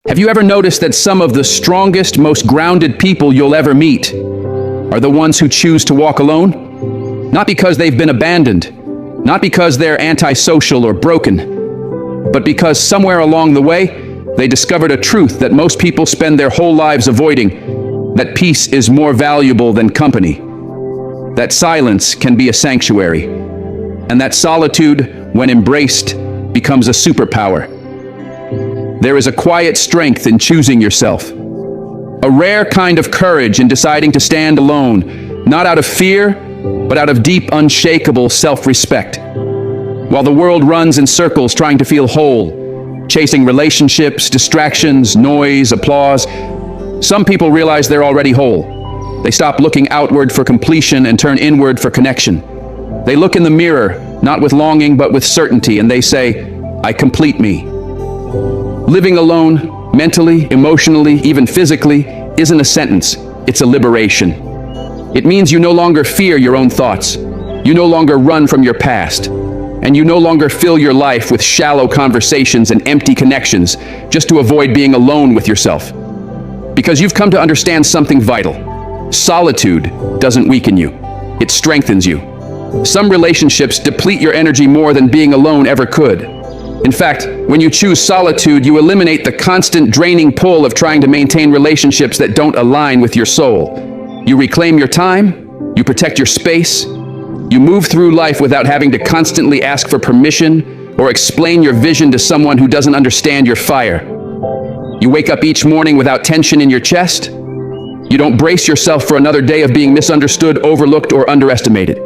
Have you ever noticed that some of the strongest, most grounded people you'll ever meet are the ones who choose to walk alone? Not because they've been abandoned, not because they're antisocial or broken, but because somewhere along the way, they discovered a truth that most people spend their whole lives avoiding, that peace is more valuable than company, that silence can be a sanctuary, and that solitude, when embraced, becomes a superpower. There is a quiet strength in choosing yourself, a rare kind of courage in deciding to stand alone, not out of fear, but out of deep, unshakable self-respect. While the world runs in circles trying to feel whole, chasing relationships, distractions, noise, applause, some people realize they're already whole. They stop looking outward for completion and turn inward for connection. They look in the mirror, not with longing, but with certainty, and they say, "I complete me." Living alone, mentally, emotionally, even physically, isn't a sentence, it's a liberation. It means you no longer fear your own thoughts, you no longer run from your past, and you no longer fill your life with shallow conversations and empty connections just to avoid being alone with yourself. Because you've come to understand something vital. Solitude doesn't weaken you, it strengthens you. Some relationships deplete your energy more than being alone ever could. In fact, when you choose solitude, you eliminate the constant draining pull of trying to maintain relationships that don't align with your soul. You reclaim your time, you protect your space, you move through life without having to constantly ask for permission or explain your vision to someone who doesn't understand your fire. You wake up each morning without tension in your chest. You don't brace yourself for another day of being misunderstood, overlooked, or underestimated.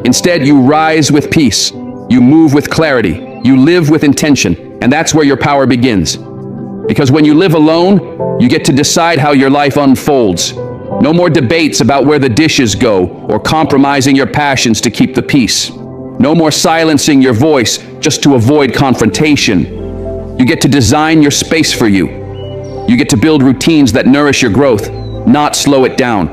Instead, you rise with peace, you move with clarity, you live with intention, and that's where your power begins. Because when you live alone, you get to decide how your life unfolds. No more debates about where the dishes go or compromising your passions to keep the peace. No more silencing your voice just to avoid confrontation. You get to design your space for you. You get to build routines that nourish your growth, not slow it down.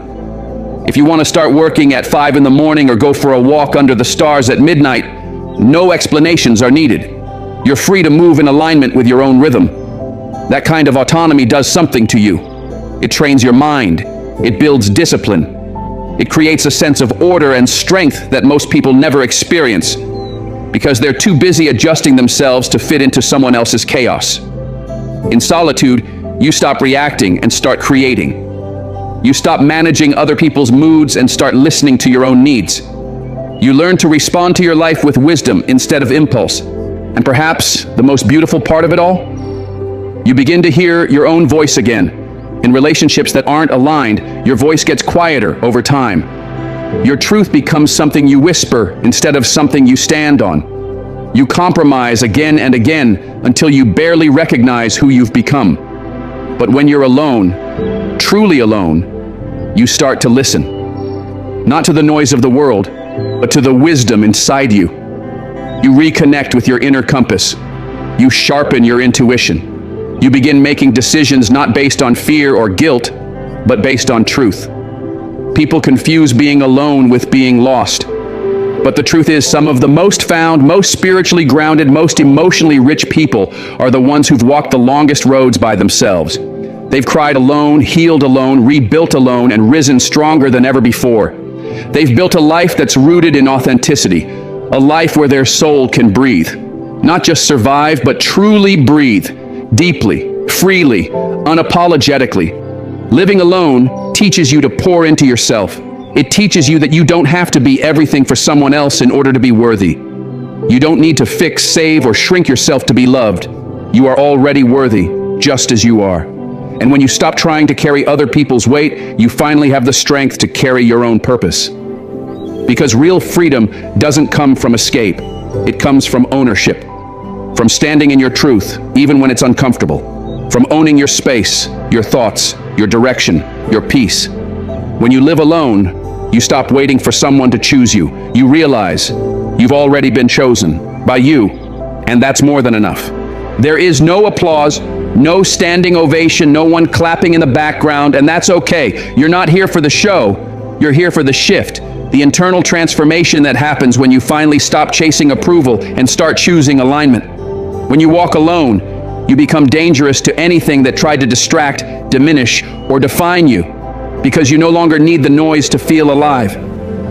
If you want to start working at 5 in the morning or go for a walk under the stars at midnight, no explanations are needed. You're free to move in alignment with your own rhythm. That kind of autonomy does something to you. It trains your mind. It builds discipline. It creates a sense of order and strength that most people never experience because they're too busy adjusting themselves to fit into someone else's chaos. In solitude, you stop reacting and start creating. You stop managing other people's moods and start listening to your own needs. You learn to respond to your life with wisdom instead of impulse. And perhaps the most beautiful part of it all? You begin to hear your own voice again. In relationships that aren't aligned, your voice gets quieter over time. Your truth becomes something you whisper instead of something you stand on. You compromise again and again until you barely recognize who you've become. But when you're alone, truly alone, you start to listen. Not to the noise of the world, but to the wisdom inside you. You reconnect with your inner compass. You sharpen your intuition. You begin making decisions not based on fear or guilt, but based on truth. People confuse being alone with being lost. But the truth is, some of the most found, most spiritually grounded, most emotionally rich people are the ones who've walked the longest roads by themselves. They've cried alone, healed alone, rebuilt alone, and risen stronger than ever before. They've built a life that's rooted in authenticity, a life where their soul can breathe. Not just survive, but truly breathe. Deeply, freely, unapologetically. Living alone teaches you to pour into yourself. It teaches you that you don't have to be everything for someone else in order to be worthy. You don't need to fix, save, or shrink yourself to be loved. You are already worthy, just as you are. And when you stop trying to carry other people's weight, you finally have the strength to carry your own purpose. Because real freedom doesn't come from escape. It comes from ownership. From standing in your truth, even when it's uncomfortable. From owning your space, your thoughts, your direction, your peace. When you live alone, you stop waiting for someone to choose you. You realize you've already been chosen by you, and that's more than enough. There is no applause, no standing ovation, no one clapping in the background, and that's okay. You're not here for the show, you're here for the shift. The internal transformation that happens when you finally stop chasing approval and start choosing alignment. When you walk alone, You become dangerous to anything that tried to distract, diminish, or define you, because you no longer need the noise to feel alive.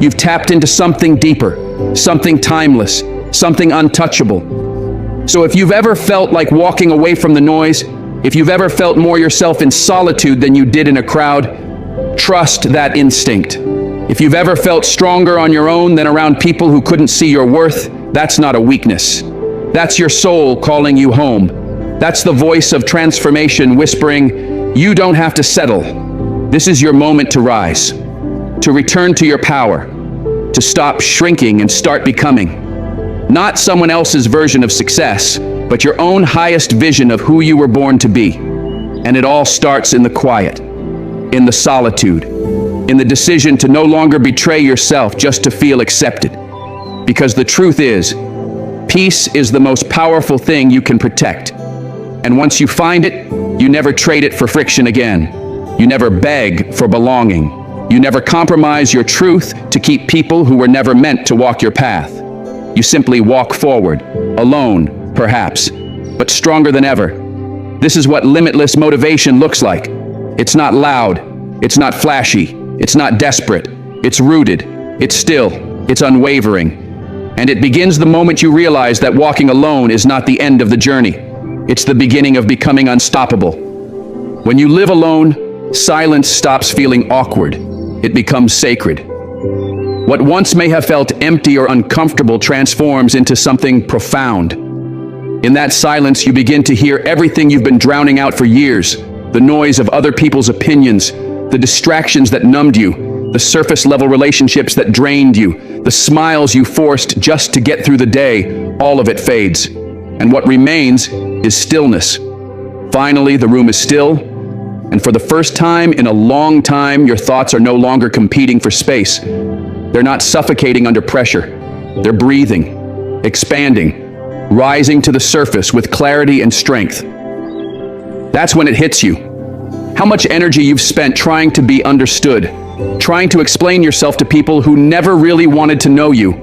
You've tapped into something deeper, something timeless, something untouchable. So if you've ever felt like walking away from the noise, if you've ever felt more yourself in solitude than you did in a crowd, trust that instinct. If you've ever felt stronger on your own than around people who couldn't see your worth, that's not a weakness. That's your soul calling you home. That's the voice of transformation whispering, you don't have to settle. This is your moment to rise, to return to your power, to stop shrinking and start becoming. Not someone else's version of success, but your own highest vision of who you were born to be. And it all starts in the quiet, in the solitude, in the decision to no longer betray yourself just to feel accepted. Because the truth is, peace is the most powerful thing you can protect. And once you find it, you never trade it for friction again. You never beg for belonging. You never compromise your truth to keep people who were never meant to walk your path. You simply walk forward, alone, perhaps, but stronger than ever. This is what limitless motivation looks like. It's not loud, it's not flashy, it's not desperate, it's rooted, it's still, it's unwavering. And it begins the moment you realize that walking alone is not the end of the journey. It's the beginning of becoming unstoppable. When you live alone, silence stops feeling awkward. It becomes sacred. What once may have felt empty or uncomfortable transforms into something profound. In that silence, you begin to hear everything you've been drowning out for years. The noise of other people's opinions, the distractions that numbed you, the surface-level relationships that drained you, the smiles you forced just to get through the day, all of it fades. And what remains is stillness. Finally, the room is still, and for the first time in a long time, your thoughts are no longer competing for space. They're not suffocating under pressure. They're breathing, expanding, rising to the surface with clarity and strength. That's when it hits you. How much energy you've spent trying to be understood, trying to explain yourself to people who never really wanted to know you,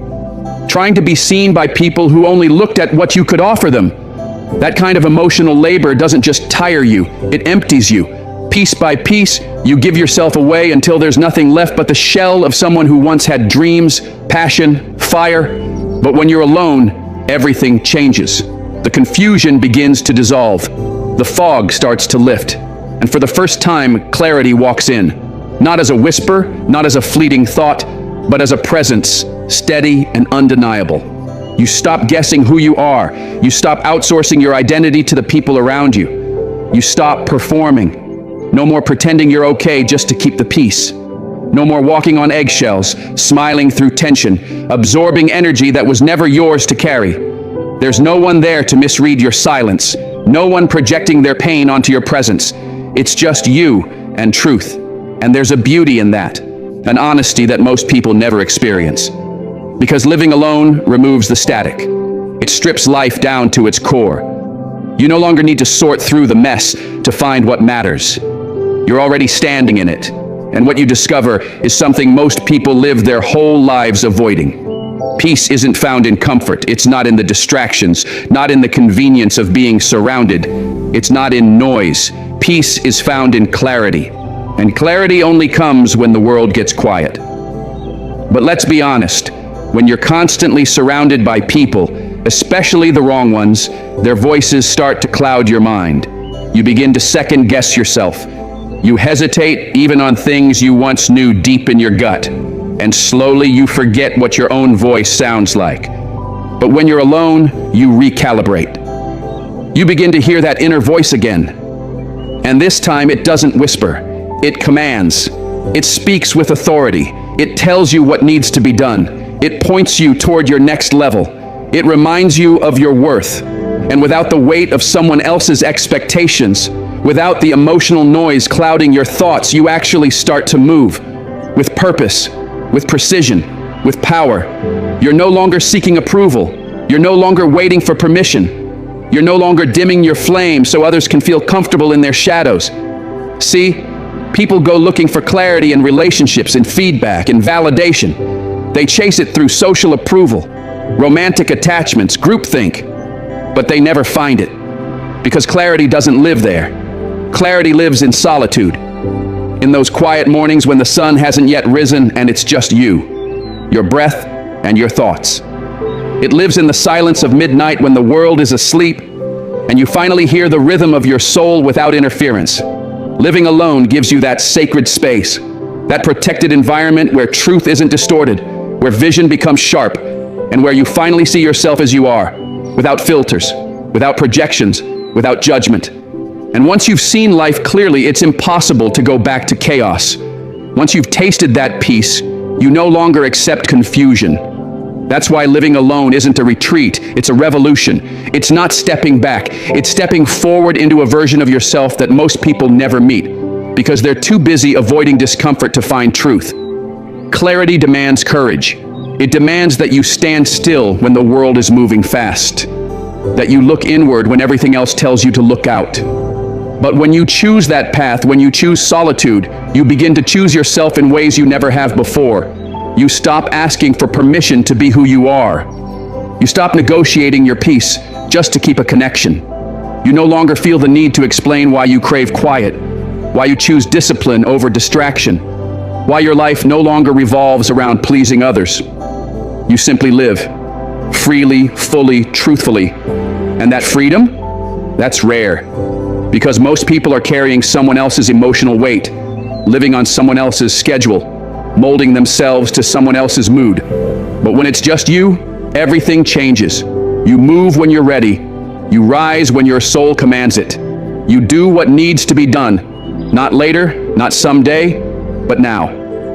trying to be seen by people who only looked at what you could offer them. That kind of emotional labor doesn't just tire you, it empties you. Piece by piece, you give yourself away until there's nothing left but the shell of someone who once had dreams, passion, fire. But when you're alone, everything changes. The confusion begins to dissolve. The fog starts to lift. And for the first time, clarity walks in. Not as a whisper, not as a fleeting thought, but as a presence, steady and undeniable. You stop guessing who you are. You stop outsourcing your identity to the people around you. You stop performing. No more pretending you're okay just to keep the peace. No more walking on eggshells, smiling through tension, absorbing energy that was never yours to carry. There's no one there to misread your silence, no one projecting their pain onto your presence. It's just you and truth. And there's a beauty in that, an honesty that most people never experience. Because living alone removes the static. It strips life down to its core. You no longer need to sort through the mess to find what matters. You're already standing in it, and what you discover is something most people live their whole lives avoiding. Peace isn't found in comfort. It's not in the distractions, not in the convenience of being surrounded. It's not in noise. Peace is found in clarity, and clarity only comes when the world gets quiet. But let's be honest, when you're constantly surrounded by people, especially the wrong ones, their voices start to cloud your mind. You begin to second-guess yourself. You hesitate even on things you once knew deep in your gut, and slowly you forget what your own voice sounds like. But when you're alone, you recalibrate. You begin to hear that inner voice again. And this time it doesn't whisper, it commands. It speaks with authority. It tells you what needs to be done. It points you toward your next level. It reminds you of your worth. And without the weight of someone else's expectations, without the emotional noise clouding your thoughts, you actually start to move with purpose, with precision, with power. You're no longer seeking approval. You're no longer waiting for permission. You're no longer dimming your flame so others can feel comfortable in their shadows. See, people go looking for clarity in relationships, in feedback, in validation. They chase it through social approval, romantic attachments, groupthink, but they never find it. Because clarity doesn't live there. Clarity lives in solitude. In those quiet mornings when the sun hasn't yet risen and it's just you, your breath, and your thoughts. It lives in the silence of midnight when the world is asleep and you finally hear the rhythm of your soul without interference. Living alone gives you that sacred space, that protected environment where truth isn't distorted, where vision becomes sharp, and where you finally see yourself as you are, without filters, without projections, without judgment. And once you've seen life clearly, it's impossible to go back to chaos. Once you've tasted that peace, you no longer accept confusion. That's why living alone isn't a retreat, it's a revolution. It's not stepping back, it's stepping forward into a version of yourself that most people never meet, because they're too busy avoiding discomfort to find truth. Clarity demands courage. It demands that you stand still when the world is moving fast, that you look inward when everything else tells you to look out. But when you choose that path, when you choose solitude, you begin to choose yourself in ways you never have before. You stop asking for permission to be who you are. You stop negotiating your peace just to keep a connection. You no longer feel the need to explain why you crave quiet, why you choose discipline over distraction, why your life no longer revolves around pleasing others. You simply live, freely, fully, truthfully. And that freedom, that's rare. Because most people are carrying someone else's emotional weight, living on someone else's schedule, molding themselves to someone else's mood. But when it's just you, everything changes. You move when you're ready. You rise when your soul commands it. You do what needs to be done. Not later, not someday, but now.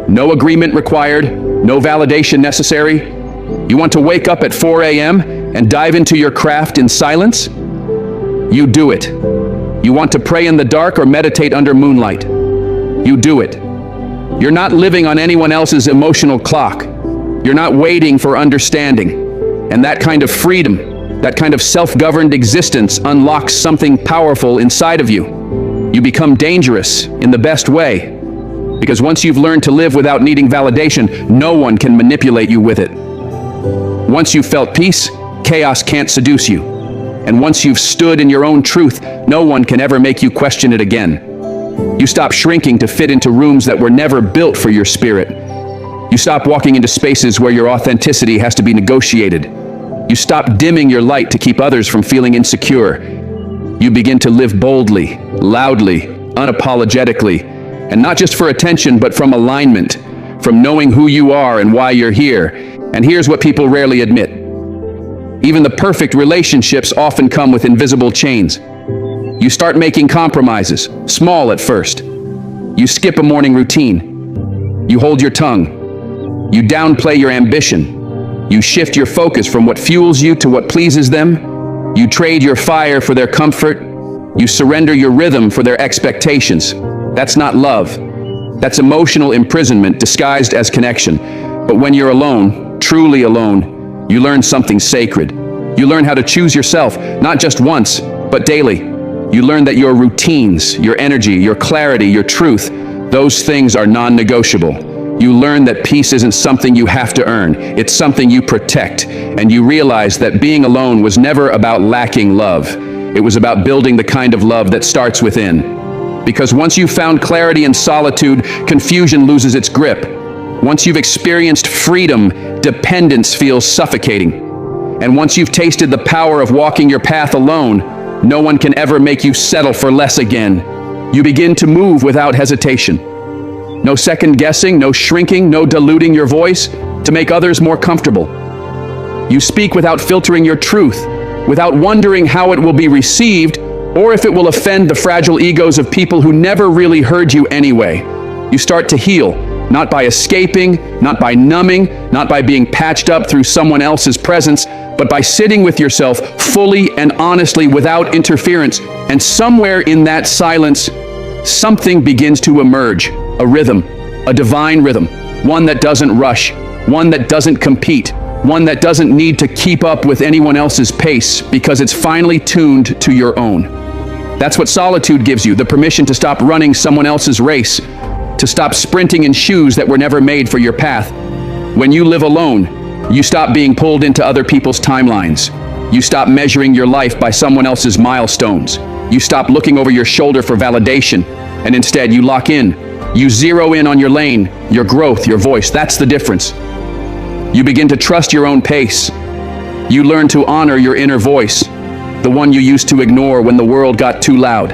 No agreement required, no validation necessary. You want to wake up at 4 a.m. and dive into your craft in silence? You do it. You want to pray in the dark or meditate under moonlight? You do it. You're not living on anyone else's emotional clock. You're not waiting for understanding. And that kind of freedom, that kind of self-governed existence unlocks something powerful inside of you. You become dangerous in the best way. Because once you've learned to live without needing validation, no one can manipulate you with it. Once you've felt peace, chaos can't seduce you. And once you've stood in your own truth, no one can ever make you question it again. You stop shrinking to fit into rooms that were never built for your spirit. You stop walking into spaces where your authenticity has to be negotiated. You stop dimming your light to keep others from feeling insecure. You begin to live boldly, loudly, unapologetically, and not just for attention, but from alignment, from knowing who you are and why you're here. And here's what people rarely admit. Even the perfect relationships often come with invisible chains. You start making compromises, small at first. You skip a morning routine. You hold your tongue. You downplay your ambition. You shift your focus from what fuels you to what pleases them. You trade your fire for their comfort. You surrender your rhythm for their expectations. That's not love. That's emotional imprisonment disguised as connection. But when you're alone, truly alone, you learn something sacred. You learn how to choose yourself, not just once, but daily. You learn that your routines, your energy, your clarity, your truth, those things are non-negotiable. You learn that peace isn't something you have to earn, it's something you protect. And you realize that being alone was never about lacking love. It was about building the kind of love that starts within. Because once you've found clarity in solitude, confusion loses its grip. Once you've experienced freedom, dependence feels suffocating. And once you've tasted the power of walking your path alone, no one can ever make you settle for less again. You begin to move without hesitation. No second guessing, no shrinking, no diluting your voice to make others more comfortable. You speak without filtering your truth, without wondering how it will be received or if it will offend the fragile egos of people who never really heard you anyway. You start to heal. Not by escaping, not by numbing, not by being patched up through someone else's presence, but by sitting with yourself fully and honestly without interference. And somewhere in that silence, something begins to emerge. A rhythm, a divine rhythm, one that doesn't rush, one that doesn't compete, one that doesn't need to keep up with anyone else's pace because it's finally tuned to your own. That's what solitude gives you, the permission to stop running someone else's race, to stop sprinting in shoes that were never made for your path. When you live alone, you stop being pulled into other people's timelines. You stop measuring your life by someone else's milestones. You stop looking over your shoulder for validation, and instead you lock in. You zero in on your lane, your growth, your voice. That's the difference. You begin to trust your own pace. You learn to honor your inner voice, the one you used to ignore when the world got too loud.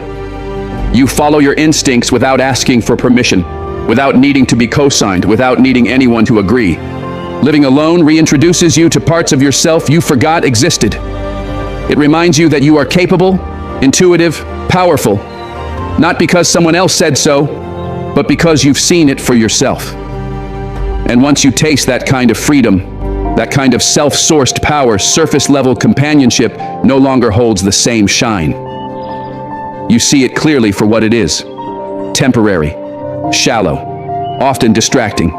You follow your instincts without asking for permission, without needing to be co-signed, without needing anyone to agree. Living alone reintroduces you to parts of yourself you forgot existed. It reminds you that you are capable, intuitive, powerful, not because someone else said so, but because you've seen it for yourself. And once you taste that kind of freedom, that kind of self-sourced power, surface-level companionship no longer holds the same shine. You see it clearly for what it is: temporary, shallow, often distracting.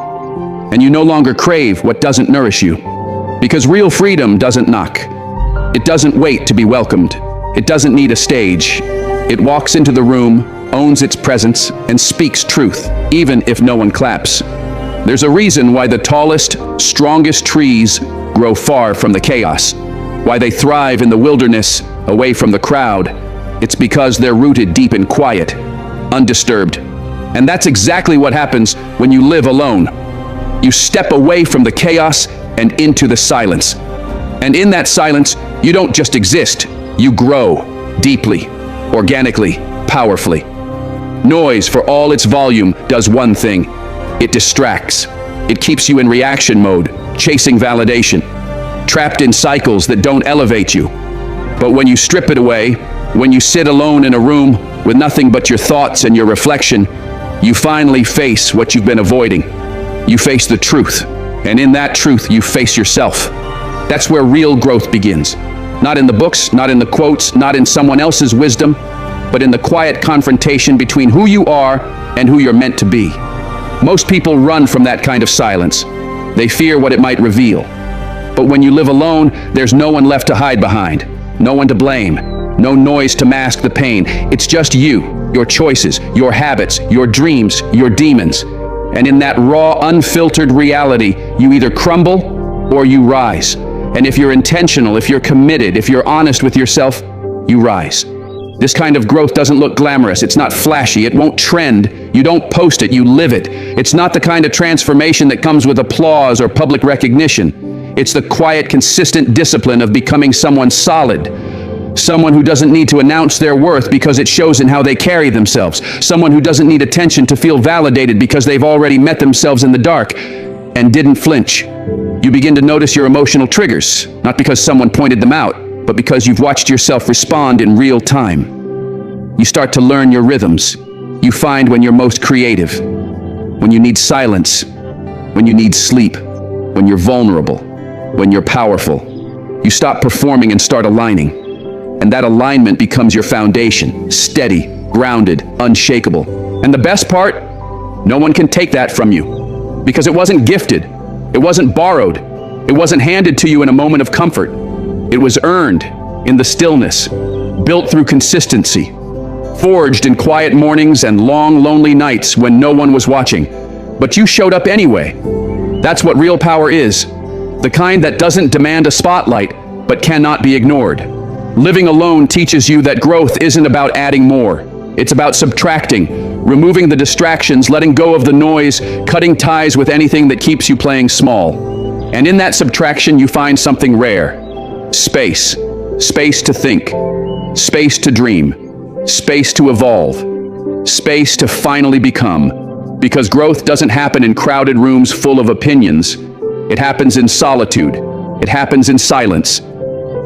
And you no longer crave what doesn't nourish you. Because real freedom doesn't knock. It doesn't wait to be welcomed. It doesn't need a stage. It walks into the room, owns its presence, and speaks truth, even if no one claps. There's a reason why the tallest, strongest trees grow far from the chaos, why they thrive in the wilderness, away from the crowd. It's because they're rooted deep in quiet, undisturbed. And that's exactly what happens when you live alone. You step away from the chaos and into the silence. And in that silence, you don't just exist, you grow deeply, organically, powerfully. Noise, for all its volume, does one thing: it distracts. It keeps you in reaction mode, chasing validation, trapped in cycles that don't elevate you. But when you strip it away, when you sit alone in a room with nothing but your thoughts and your reflection, you finally face what you've been avoiding. You face the truth, and in that truth, you face yourself. That's where real growth begins. Not in the books, not in the quotes, not in someone else's wisdom, but in the quiet confrontation between who you are and who you're meant to be. Most people run from that kind of silence. They fear what it might reveal. But when you live alone, there's no one left to hide behind, no one to blame, no noise to mask the pain. It's just you, your choices, your habits, your dreams, your demons. And in that raw, unfiltered reality, you either crumble or you rise. And if you're intentional, if you're committed, if you're honest with yourself, you rise. This kind of growth doesn't look glamorous. It's not flashy. It won't trend. You don't post it. You live it. It's not the kind of transformation that comes with applause or public recognition. It's the quiet, consistent discipline of becoming someone solid. Someone who doesn't need to announce their worth because it shows in how they carry themselves. Someone who doesn't need attention to feel validated because they've already met themselves in the dark and didn't flinch. You begin to notice your emotional triggers, not because someone pointed them out, but because you've watched yourself respond in real time. You start to learn your rhythms. You find when you're most creative, when you need silence, when you need sleep, when you're vulnerable, when you're powerful. You stop performing and start aligning. And that alignment becomes your foundation, steady, grounded, unshakable. And the best part, no one can take that from you, because it wasn't gifted, it wasn't borrowed, it wasn't handed to you in a moment of comfort. It was earned in the stillness, built through consistency, forged in quiet mornings and long, lonely nights when no one was watching. But you showed up anyway. That's what real power is, the kind that doesn't demand a spotlight, but cannot be ignored. Living alone teaches you that growth isn't about adding more. It's about subtracting, removing the distractions, letting go of the noise, cutting ties with anything that keeps you playing small. And in that subtraction, you find something rare. Space. Space to think. Space to dream. Space to evolve. Space to finally become. Because growth doesn't happen in crowded rooms full of opinions. It happens in solitude. It happens in silence.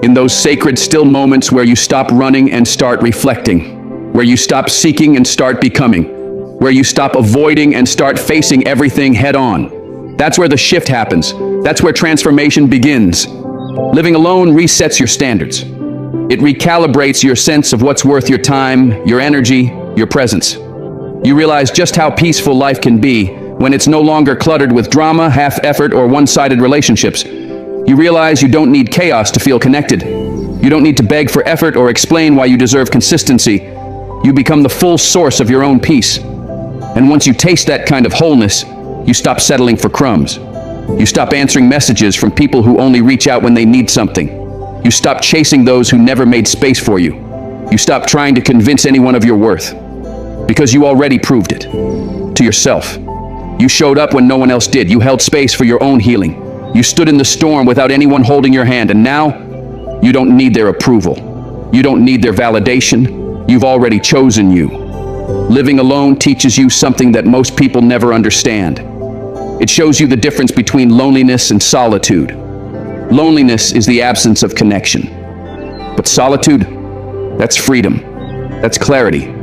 In those sacred, still moments where you stop running and start reflecting, where you stop seeking and start becoming, where you stop avoiding and start facing everything head on. That's where the shift happens. That's where transformation begins. Living alone resets your standards. It recalibrates your sense of what's worth your time, your energy, your presence. You realize just how peaceful life can be when it's no longer cluttered with drama, half-effort, or one-sided relationships. You realize you don't need chaos to feel connected. You don't need to beg for effort or explain why you deserve consistency. You become the full source of your own peace. And once you taste that kind of wholeness, you stop settling for crumbs. You stop answering messages from people who only reach out when they need something. You stop chasing those who never made space for you. You stop trying to convince anyone of your worth, because you already proved it to yourself. You showed up when no one else did. You held space for your own healing. You stood in the storm without anyone holding your hand, and now you don't need their approval. You don't need their validation. You've already chosen you. Living alone teaches you something that most people never understand. It shows you the difference between loneliness and solitude. Loneliness is the absence of connection. But solitude, that's freedom. That's clarity.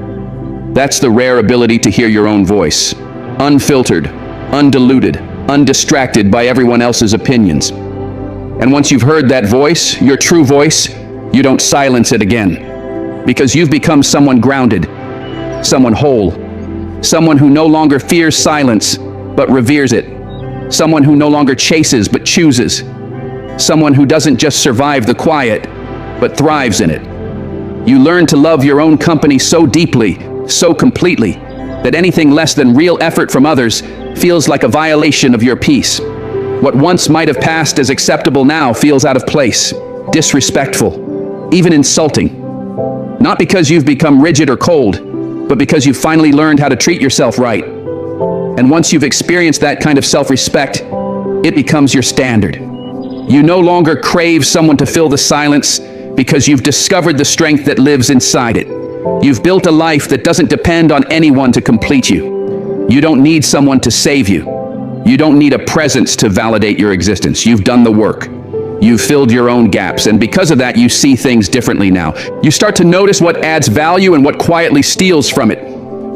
That's the rare ability to hear your own voice, unfiltered, undiluted, undistracted by everyone else's opinions. And once you've heard that voice, your true voice, you don't silence it again. Because you've become someone grounded, someone whole, someone who no longer fears silence, but reveres it. Someone who no longer chases, but chooses. Someone who doesn't just survive the quiet, but thrives in it. You learn to love your own company so deeply, so completely, that anything less than real effort from others feels like a violation of your peace. What once might have passed as acceptable now feels out of place, disrespectful, even insulting. Not because you've become rigid or cold, but because you've finally learned how to treat yourself right. And once you've experienced that kind of self-respect, it becomes your standard. You no longer crave someone to fill the silence because you've discovered the strength that lives inside it. You've built a life that doesn't depend on anyone to complete you. You don't need someone to save you. You don't need a presence to validate your existence. You've done the work. You've filled your own gaps, and because of that, you see things differently now. You start to notice what adds value and what quietly steals from it.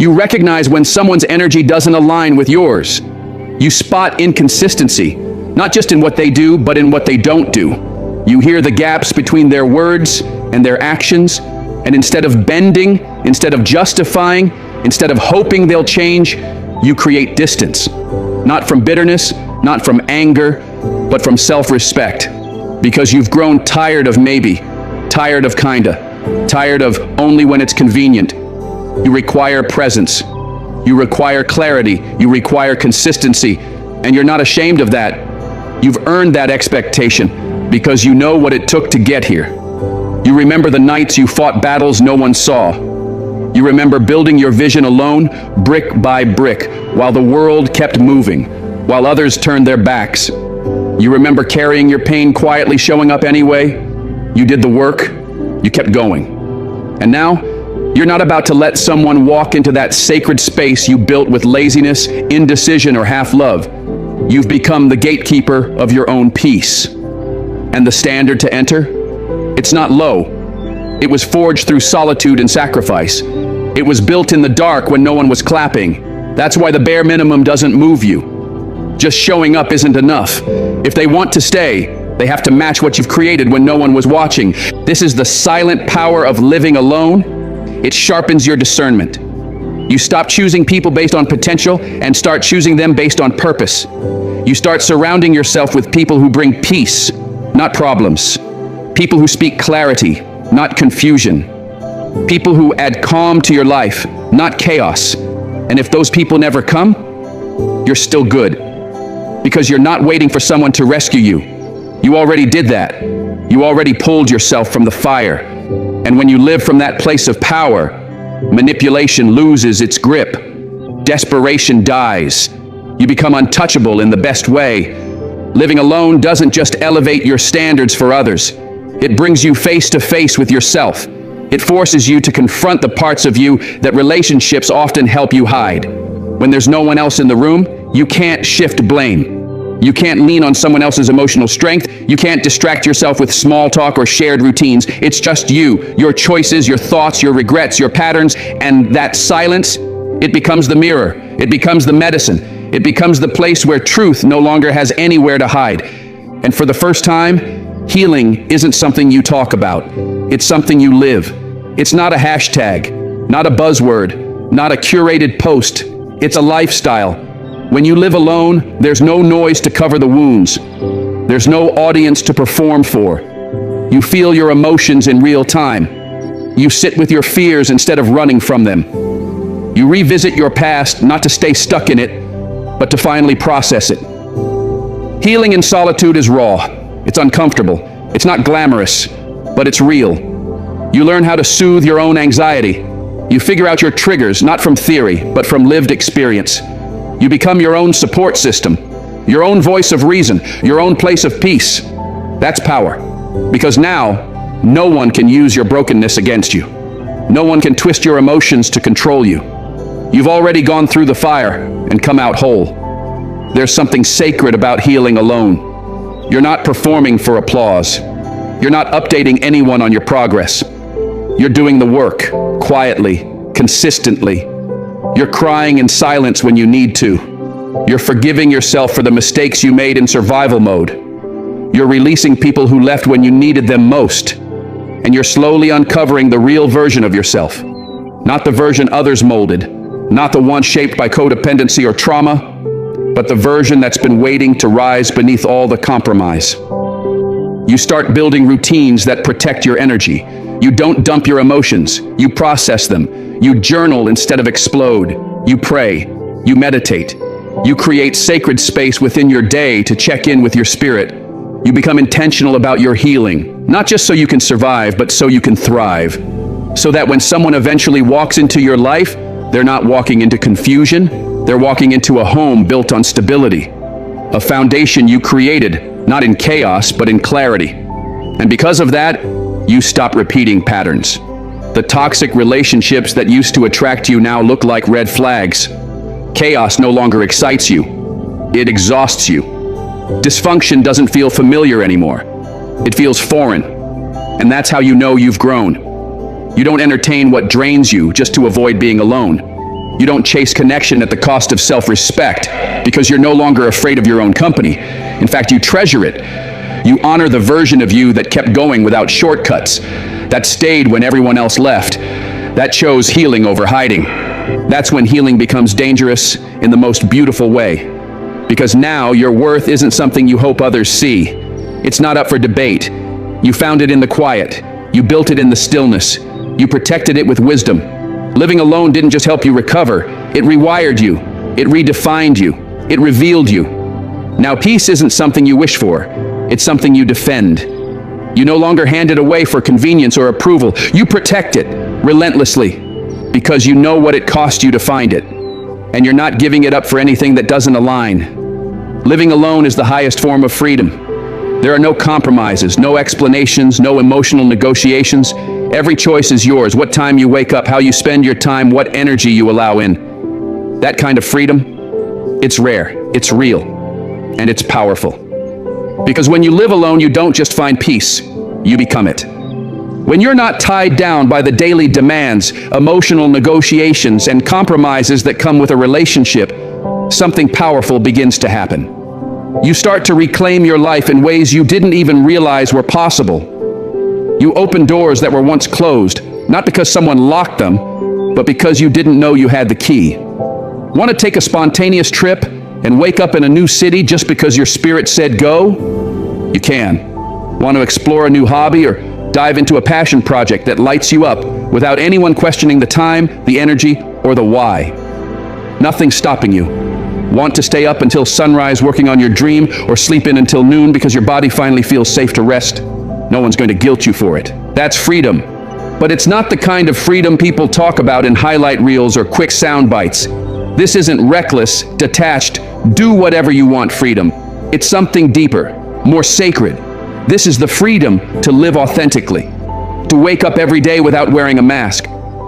You recognize when someone's energy doesn't align with yours. You spot inconsistency, not just in what they do, but in what they don't do. You hear the gaps between their words and their actions, and instead of bending, instead of justifying, instead of hoping they'll change, you create distance. Not from bitterness, not from anger, but from self-respect. Because you've grown tired of maybe, tired of kinda, tired of only when it's convenient. You require presence. You require clarity. You require consistency. And you're not ashamed of that. You've earned that expectation because you know what it took to get here. You remember the nights you fought battles no one saw. You remember building your vision alone, brick by brick, while the world kept moving, while others turned their backs. You remember carrying your pain quietly, showing up anyway. You did the work. You kept going. And now, you're not about to let someone walk into that sacred space you built with laziness, indecision, or half-love. You've become the gatekeeper of your own peace. And the standard to enter? It's not low. It was forged through solitude and sacrifice. It was built in the dark when no one was clapping. That's why the bare minimum doesn't move you. Just showing up isn't enough. If they want to stay, they have to match what you've created when no one was watching. This is the silent power of living alone. It sharpens your discernment. You stop choosing people based on potential and start choosing them based on purpose. You start surrounding yourself with people who bring peace, not problems. People who speak clarity, not confusion. People who add calm to your life, not chaos. And if those people never come, you're still good. Because you're not waiting for someone to rescue you. You already did that. You already pulled yourself from the fire. And when you live from that place of power, manipulation loses its grip. Desperation dies. You become untouchable in the best way. Living alone doesn't just elevate your standards for others. It brings you face to face with yourself. It forces you to confront the parts of you that relationships often help you hide. When there's no one else in the room, you can't shift blame. You can't lean on someone else's emotional strength. You can't distract yourself with small talk or shared routines. It's just you, your choices, your thoughts, your regrets, your patterns, and that silence, it becomes the mirror. It becomes the medicine. It becomes the place where truth no longer has anywhere to hide. And for the first time, healing isn't something you talk about. It's something you live. It's not a hashtag, not a buzzword, not a curated post. It's a lifestyle. When you live alone, there's no noise to cover the wounds. There's no audience to perform for. You feel your emotions in real time. You sit with your fears instead of running from them. You revisit your past not to stay stuck in it, but to finally process it. Healing in solitude is raw. It's uncomfortable. It's not glamorous, but it's real. You learn how to soothe your own anxiety. You figure out your triggers, not from theory, but from lived experience. You become your own support system, your own voice of reason, your own place of peace. That's power. Because now, no one can use your brokenness against you. No one can twist your emotions to control you. You've already gone through the fire and come out whole. There's something sacred about healing alone. You're not performing for applause. You're not updating anyone on your progress. You're doing the work, quietly, consistently. You're crying in silence when you need to. You're forgiving yourself for the mistakes you made in survival mode. You're releasing people who left when you needed them most. And you're slowly uncovering the real version of yourself. Not the version others molded, not the one shaped by codependency or trauma, but the version that's been waiting to rise beneath all the compromise. You start building routines that protect your energy. You don't dump your emotions, you process them. You journal instead of explode. You pray, you meditate. You create sacred space within your day to check in with your spirit. You become intentional about your healing, not just so you can survive, but so you can thrive. So that when someone eventually walks into your life, they're not walking into confusion, they're walking into a home built on stability. A foundation you created, not in chaos, but in clarity. And because of that, you stop repeating patterns. The toxic relationships that used to attract you now look like red flags. Chaos no longer excites you. It exhausts you. Dysfunction doesn't feel familiar anymore. It feels foreign. And that's how you know you've grown. You don't entertain what drains you just to avoid being alone. You don't chase connection at the cost of self-respect because you're no longer afraid of your own company. In fact, you treasure it. You honor the version of you that kept going without shortcuts, that stayed when everyone else left, that chose healing over hiding. That's when healing becomes dangerous in the most beautiful way. Because now your worth isn't something you hope others see. It's not up for debate. You found it in the quiet. You built it in the stillness. You protected it with wisdom. Living alone didn't just help you recover. It rewired you. It redefined you. It revealed you. Now peace isn't something you wish for. It's something you defend. You no longer hand it away for convenience or approval. You protect it relentlessly because you know what it cost you to find it. And you're not giving it up for anything that doesn't align. Living alone is the highest form of freedom. There are no compromises, no explanations, no emotional negotiations. Every choice is yours. What time you wake up, how you spend your time, what energy you allow in. That kind of freedom, it's rare, it's real, and it's powerful. Because when you live alone, you don't just find peace, you become it. When you're not tied down by the daily demands, emotional negotiations, and compromises that come with a relationship, something powerful begins to happen. You start to reclaim your life in ways you didn't even realize were possible. You open doors that were once closed, not because someone locked them, but because you didn't know you had the key. Want to take a spontaneous trip and wake up in a new city just because your spirit said go? You can. Want to explore a new hobby or dive into a passion project that lights you up without anyone questioning the time, the energy, or the why? Nothing's stopping you. Want to stay up until sunrise working on your dream or sleep in until noon because your body finally feels safe to rest? No one's going to guilt you for it. That's freedom. But it's not the kind of freedom people talk about in highlight reels or quick sound bites. This isn't reckless, detached, do whatever you want freedom. It's something deeper, more sacred. This is the freedom to live authentically, to wake up every day without wearing a mask,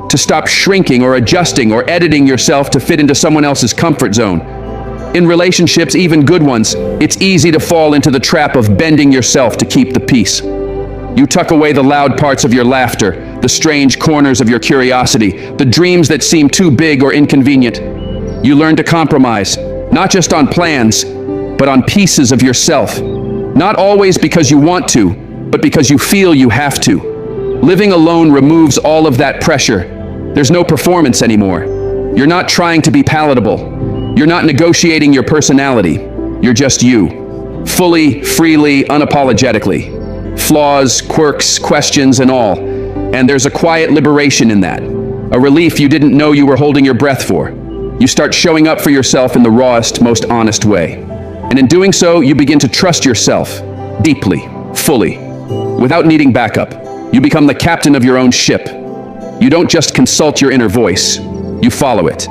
to stop shrinking or adjusting or editing yourself to fit into someone else's comfort zone. In relationships, even good ones, it's easy to fall into the trap of bending yourself to keep the peace. You tuck away the loud parts of your laughter, the strange corners of your curiosity, the dreams that seem too big or inconvenient. You learn to compromise, not just on plans, but on pieces of yourself. Not always because you want to, but because you feel you have to. Living alone removes all of that pressure. There's no performance anymore. You're not trying to be palatable. You're not negotiating your personality. You're just you. Fully, freely, unapologetically. Flaws, quirks, questions, and all. And there's a quiet liberation in that. A relief you didn't know you were holding your breath for. You start showing up for yourself in the rawest, most honest way. And in doing so, you begin to trust yourself deeply, fully. without needing backup. You become the captain of your own ship. You don't just consult your inner voice, you follow it.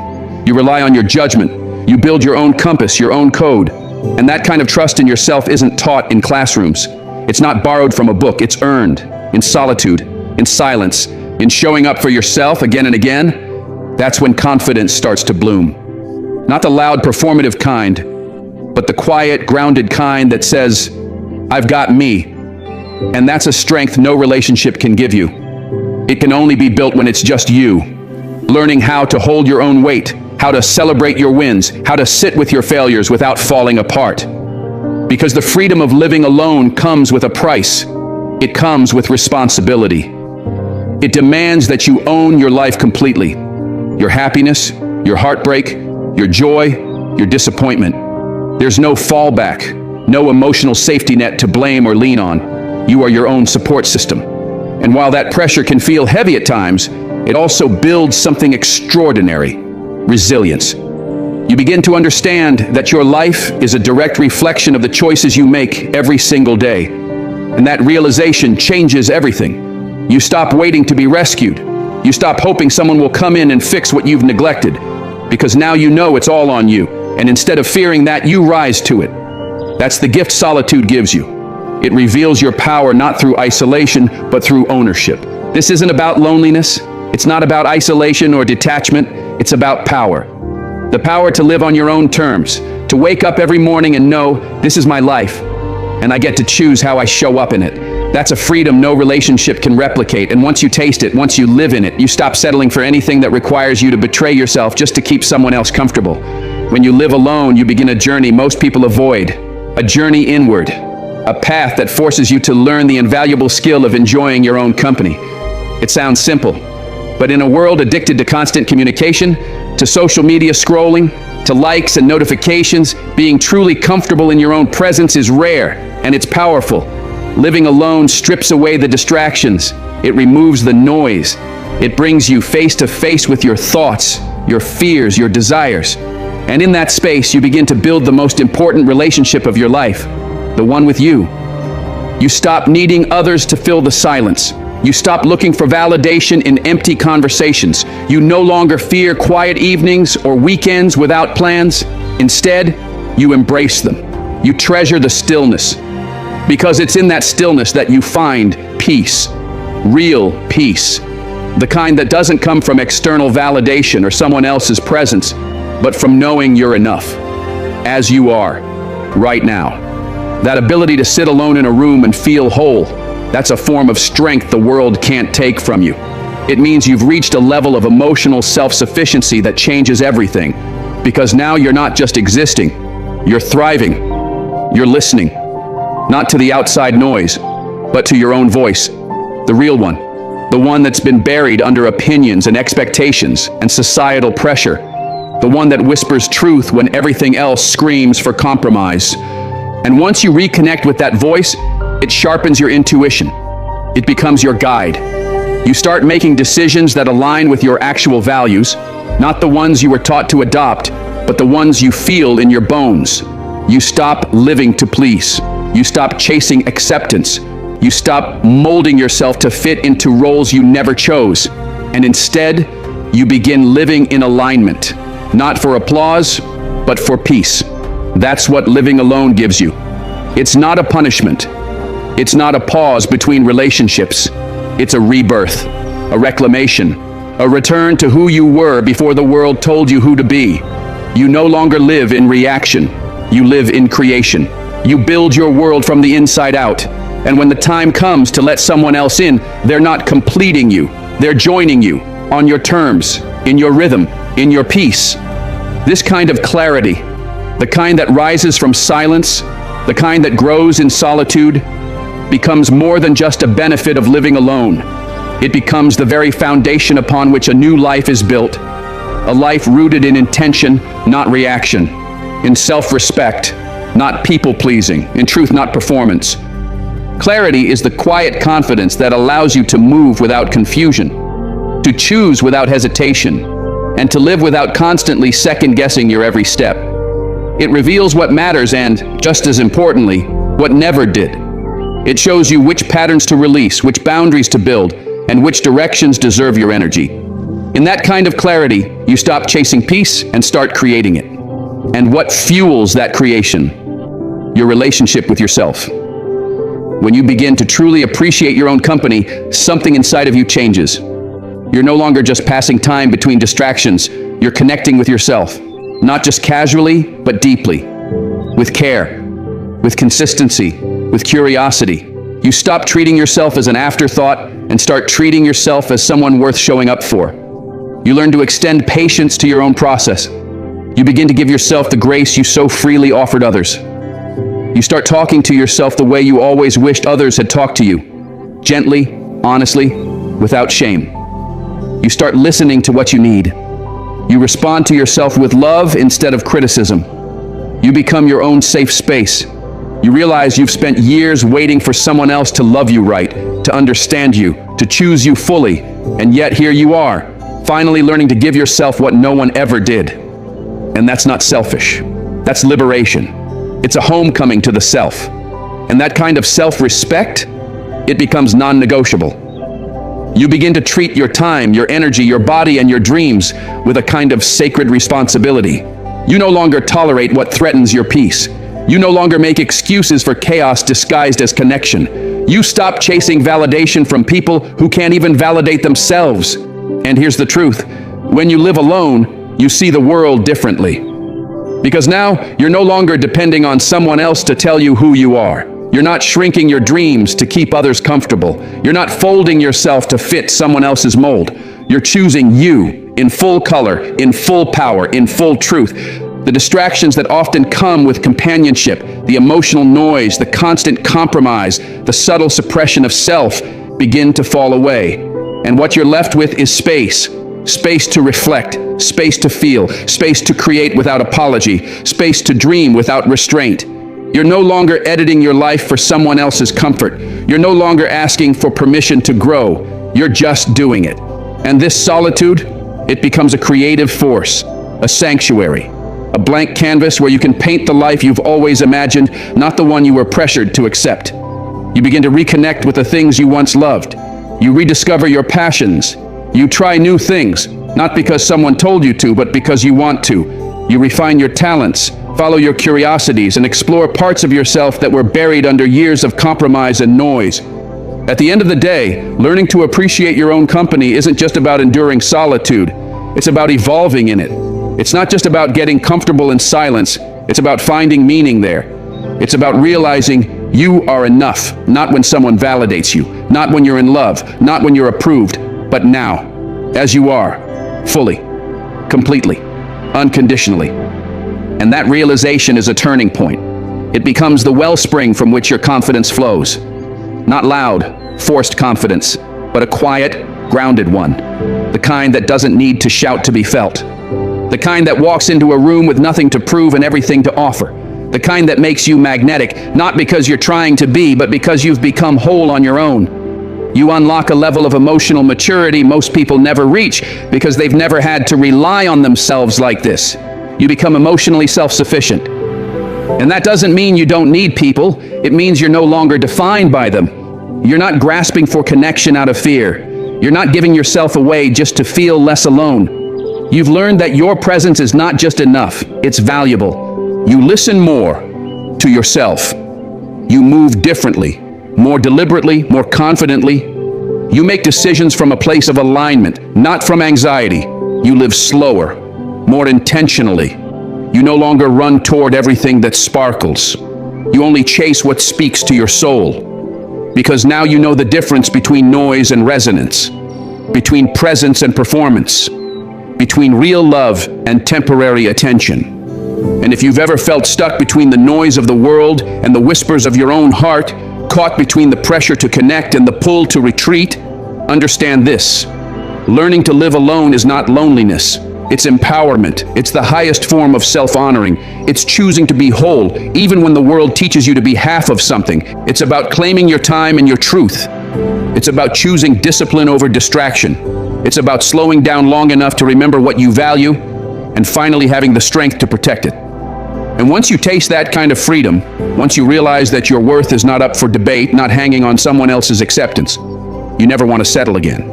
You rely on your judgment. You build your own compass, your own code. And that kind of trust in yourself isn't taught in classrooms. It's not borrowed from a book, it's earned in solitude, in silence, in showing up for yourself again and again. That's when confidence starts to bloom. Not the loud, performative kind, but the quiet, grounded kind that says, I've got me. And that's a strength no relationship can give you. It can only be built when it's just you. Learning how to hold your own weight, how to celebrate your wins, how to sit with your failures without falling apart. Because the freedom of living alone comes with a price. It comes with responsibility. It demands that you own your life completely. Your happiness, your heartbreak, your joy, your disappointment. There's no fallback, no emotional safety net to blame or lean on. You are your own support system. And while that pressure can feel heavy at times, it also builds something extraordinary: resilience. You begin to understand that your life is a direct reflection of the choices you make every single day. And that realization changes everything. You stop waiting to be rescued. You stop hoping someone will come in and fix what you've neglected, because now you know it's all on you. And instead of fearing that, you rise to it. That's the gift solitude gives you. It reveals your power not through isolation, but through ownership. This isn't about loneliness. It's not about isolation or detachment. It's about power. The power to live on your own terms, to wake up every morning and know, this is my life, and I get to choose how I show up in it. That's a freedom no relationship can replicate. And once you taste it, once you live in it, you stop settling for anything that requires you to betray yourself just to keep someone else comfortable. When you live alone, you begin a journey most people avoid, a journey inward, a path that forces you to learn the invaluable skill of enjoying your own company. It sounds simple, but in a world addicted to constant communication, to social media scrolling, to likes and notifications, being truly comfortable in your own presence is rare, and it's powerful. Living alone strips away the distractions. It removes the noise. It brings you face to face with your thoughts, your fears, your desires. And in that space, you begin to build the most important relationship of your life, the one with you. You stop needing others to fill the silence. You stop looking for validation in empty conversations. You no longer fear quiet evenings or weekends without plans. Instead, you embrace them. You treasure the stillness, because it's in that stillness that you find peace, real peace, the kind that doesn't come from external validation or someone else's presence, but from knowing you're enough, as you are, right now. That ability to sit alone in a room and feel whole, that's a form of strength the world can't take from you. It means you've reached a level of emotional self-sufficiency that changes everything, because now you're not just existing, you're thriving, you're listening, not to the outside noise, but to your own voice, the real one, the one that's been buried under opinions and expectations and societal pressure, the one that whispers truth when everything else screams for compromise. And once you reconnect with that voice, it sharpens your intuition. It becomes your guide. You start making decisions that align with your actual values, not the ones you were taught to adopt, but the ones you feel in your bones. You stop living to please. You stop chasing acceptance. You stop molding yourself to fit into roles you never chose. And instead, you begin living in alignment, not for applause, but for peace. That's what living alone gives you. It's not a punishment. It's not a pause between relationships. It's a rebirth, a reclamation, a return to who you were before the world told you who to be. You no longer live in reaction. You live in creation. You build your world from the inside out. And when the time comes to let someone else in, they're not completing you. They're joining you on your terms, in your rhythm, in your peace. This kind of clarity, the kind that rises from silence, the kind that grows in solitude, becomes more than just a benefit of living alone. It becomes the very foundation upon which a new life is built, a life rooted in intention, not reaction, in self-respect, not people-pleasing, in truth, not performance. Clarity is the quiet confidence that allows you to move without confusion, to choose without hesitation, and to live without constantly second-guessing your every step. It reveals what matters and, just as importantly, what never did. It shows you which patterns to release, which boundaries to build, and which directions deserve your energy. In that kind of clarity, you stop chasing peace and start creating it. And what fuels that creation? Your relationship with yourself. When you begin to truly appreciate your own company, something inside of you changes. You're no longer just passing time between distractions. You're connecting with yourself, not just casually, but deeply, with care, with consistency, with curiosity. You stop treating yourself as an afterthought and start treating yourself as someone worth showing up for. You learn to extend patience to your own process. You begin to give yourself the grace you so freely offered others. You start talking to yourself the way you always wished others had talked to you, gently, honestly, without shame. You start listening to what you need. You respond to yourself with love instead of criticism. You become your own safe space. You realize you've spent years waiting for someone else to love you right, to understand you, to choose you fully, and yet here you are, finally learning to give yourself what no one ever did. And that's not selfish. That's liberation. It's a homecoming to the self. And that kind of self-respect, it becomes non-negotiable. You begin to treat your time, your energy, your body, and your dreams with a kind of sacred responsibility. You no longer tolerate what threatens your peace. You no longer make excuses for chaos disguised as connection. You stop chasing validation from people who can't even validate themselves. And here's the truth. When you live alone, you see the world differently. Because now, you're no longer depending on someone else to tell you who you are. You're not shrinking your dreams to keep others comfortable. You're not folding yourself to fit someone else's mold. You're choosing you in full color, in full power, in full truth. The distractions that often come with companionship, the emotional noise, the constant compromise, the subtle suppression of self begin to fall away. And what you're left with is space. Space to reflect, space to feel, space to create without apology, space to dream without restraint. You're no longer editing your life for someone else's comfort. You're no longer asking for permission to grow. You're just doing it. And this solitude, it becomes a creative force, a sanctuary, a blank canvas where you can paint the life you've always imagined, not the one you were pressured to accept. You begin to reconnect with the things you once loved. You rediscover your passions. You try new things, not because someone told you to, but because you want to. You refine your talents, follow your curiosities, and explore parts of yourself that were buried under years of compromise and noise. At the end of the day, learning to appreciate your own company isn't just about enduring solitude. It's about evolving in it. It's not just about getting comfortable in silence. It's about finding meaning there. It's about realizing you are enough, not when someone validates you, not when you're in love, not when you're approved, but now, as you are, fully, completely, unconditionally. And that realization is a turning point. It becomes the wellspring from which your confidence flows. Not loud, forced confidence, but a quiet, grounded one. The kind that doesn't need to shout to be felt. The kind that walks into a room with nothing to prove and everything to offer. The kind that makes you magnetic, not because you're trying to be, but because you've become whole on your own. You unlock a level of emotional maturity most people never reach because they've never had to rely on themselves like this. You become emotionally self-sufficient. And that doesn't mean you don't need people. It means you're no longer defined by them. You're not grasping for connection out of fear. You're not giving yourself away just to feel less alone. You've learned that your presence is not just enough, it's valuable. You listen more to yourself. You move differently, more deliberately, more confidently. You make decisions from a place of alignment, not from anxiety. You live slower, more intentionally. You no longer run toward everything that sparkles. You only chase what speaks to your soul. Because now you know the difference between noise and resonance, between presence and performance, between real love and temporary attention. And if you've ever felt stuck between the noise of the world and the whispers of your own heart, caught between the pressure to connect and the pull to retreat, understand this. Learning to live alone is not loneliness. It's empowerment. It's the highest form of self-honoring. It's choosing to be whole, even when the world teaches you to be half of something. It's about claiming your time and your truth. It's about choosing discipline over distraction. It's about slowing down long enough to remember what you value and finally having the strength to protect it. And once you taste that kind of freedom, once you realize that your worth is not up for debate, not hanging on someone else's acceptance, you never want to settle again.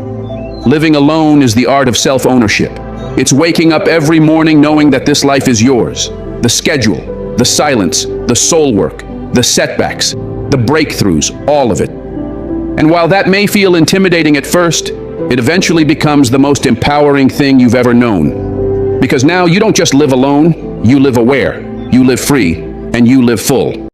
Living alone is the art of self-ownership. It's waking up every morning knowing that this life is yours. The schedule, the silence, the soul work, the setbacks, the breakthroughs, all of it. And while that may feel intimidating at first, it eventually becomes the most empowering thing you've ever known. Because now you don't just live alone, you live aware, you live free, and you live full.